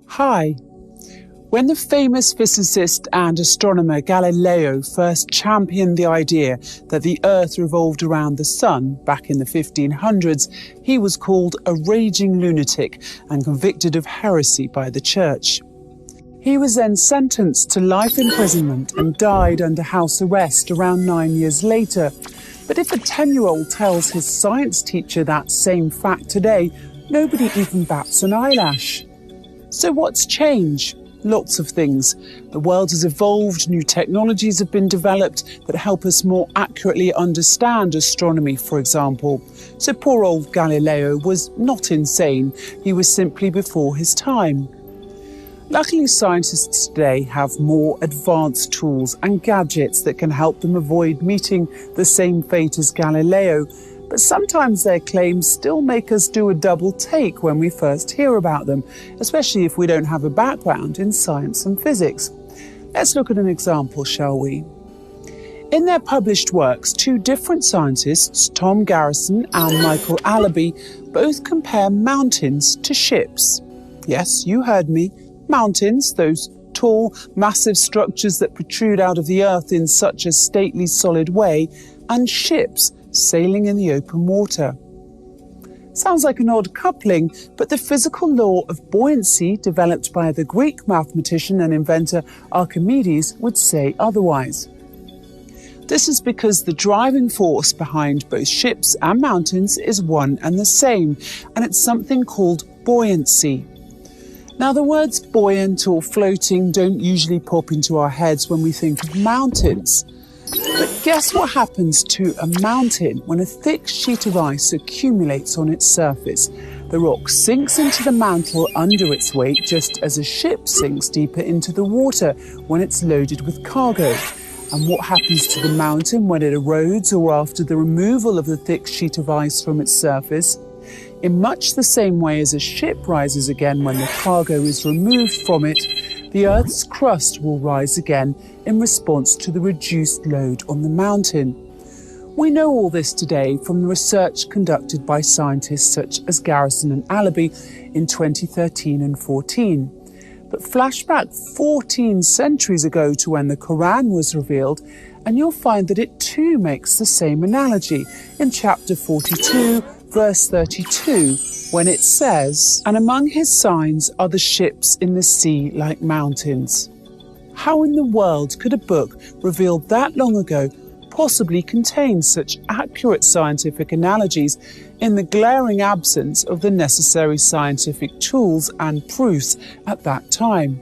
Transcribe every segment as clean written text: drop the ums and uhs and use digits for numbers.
Hi. When the famous physicist and astronomer Galileo first championed the idea that the Earth revolved around the Sun back in the 1500s, he was called a raging lunatic and convicted of heresy by the Church. He was then sentenced to life imprisonment and died under house arrest around 9 years later. But if a 10-year-old tells his science teacher that same fact today, nobody even bats an eyelash. So what's changed? Lots of things. The world has evolved, new technologies have been developed that help us more accurately understand astronomy, for example. So poor old Galileo was not insane, he was simply before his time. Luckily, scientists today have more advanced tools and gadgets that can help them avoid meeting the same fate as Galileo, but sometimes their claims still make us do a double take when we first hear about them, especially if we don't have a background in science and physics. Let's look at an example, shall we? In their published works, two different scientists, Tom Garrison and Michael Allaby, both compare mountains to ships. Yes, you heard me. Mountains, those tall, massive structures that protrude out of the earth in such a stately, solid way, and ships sailing in the open water. Sounds like an odd coupling, but the physical law of buoyancy developed by the Greek mathematician and inventor Archimedes would say otherwise. This is because the driving force behind both ships and mountains is one and the same, and it's something called buoyancy. Now, the words buoyant or floating don't usually pop into our heads when we think of mountains. But guess what happens to a mountain when a thick sheet of ice accumulates on its surface? The rock sinks into the mantle under its weight, just as a ship sinks deeper into the water when it's loaded with cargo. And what happens to the mountain when it erodes or after the removal of the thick sheet of ice from its surface? In much the same way as a ship rises again when the cargo is removed from it, the Earth's crust will rise again in response to the reduced load on the mountain. We know all this today from the research conducted by scientists such as Garrison and Allaby in 2013 and 14. But flashback 14 centuries ago to when the Quran was revealed, and you'll find that it too makes the same analogy in chapter 42, verse 32, when it says, "And among his signs are the ships in the sea like mountains." How in the world could a book revealed that long ago possibly contain such accurate scientific analogies in the glaring absence of the necessary scientific tools and proofs at that time?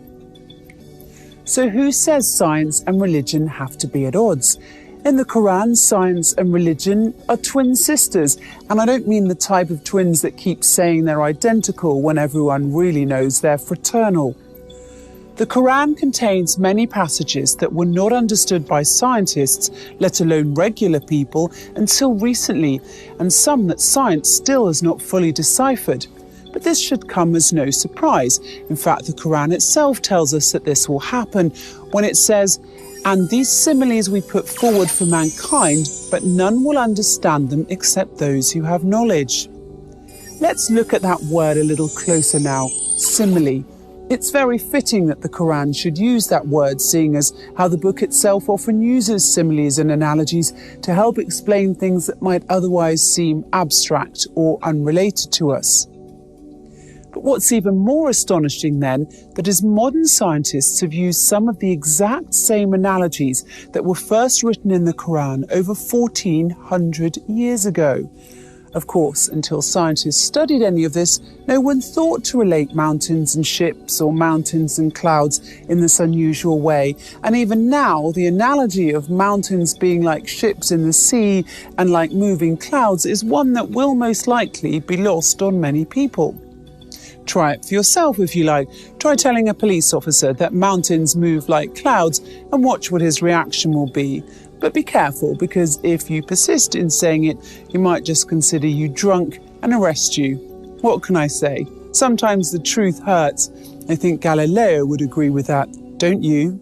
So who says science and religion have to be at odds? In the Quran, science and religion are twin sisters, and I don't mean the type of twins that keep saying they're identical when everyone really knows they're fraternal. The Quran contains many passages that were not understood by scientists, let alone regular people, until recently, and some that science still has not fully deciphered. But this should come as no surprise. In fact, the Quran itself tells us that this will happen when it says, "And these similes we put forward for mankind, but none will understand them except those who have knowledge." Let's look at that word a little closer now, simile. It's very fitting that the Quran should use that word, seeing as how the book itself often uses similes and analogies to help explain things that might otherwise seem abstract or unrelated to us. But what's even more astonishing then, that as modern scientists have used some of the exact same analogies that were first written in the Quran over 1400 years ago. Of course, until scientists studied any of this, no one thought to relate mountains and ships or mountains and clouds in this unusual way. And even now, the analogy of mountains being like ships in the sea and like moving clouds is one that will most likely be lost on many people. Try it for yourself if you like. Try telling a police officer that mountains move like clouds and watch what his reaction will be. But be careful, because if you persist in saying it, he might just consider you drunk and arrest you. What can I say? Sometimes the truth hurts. I think Galileo would agree with that, don't you?